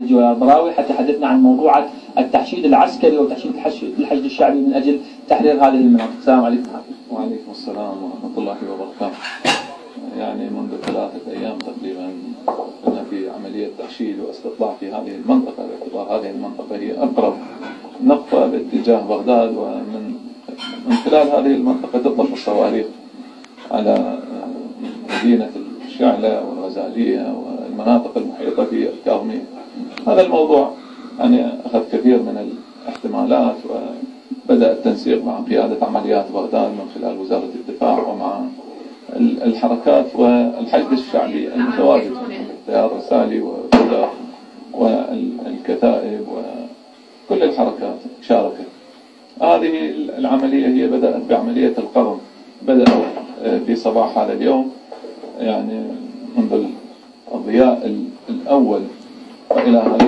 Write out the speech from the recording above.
البراوي حتى حدثنا عن موضوع التحشيد العسكري وتحشيد الحشد الشعبي من أجل تحرير هذه المناطق. السلام عليكم. وعليكم السلام ورحمة الله وبركاته. يعني منذ 3 أيام تقريبا كنا في عملية تحشيد واستطلاع في هذه المنطقة، باعتبار هذه المنطقة هي أقرب نقطة باتجاه بغداد، ومن خلال هذه المنطقة تطلق الصواريخ على مدينة الشعلة والغزالية والمناطق المحيطة في الكاظمية. هذا الموضوع يعني أخذ كثير من الاحتمالات، وبدأ التنسيق مع قيادة عمليات بغداد من خلال وزارة الدفاع ومع الحركات والحشد الشعبي المتواجد، التيار الرسالي وكذا والكتائب وكل الحركات شاركت. هذه العملية هي بدأت بعملية القرن، بدأوا في صباح هذا اليوم، يعني منذ الضياء الأول وإلى هذا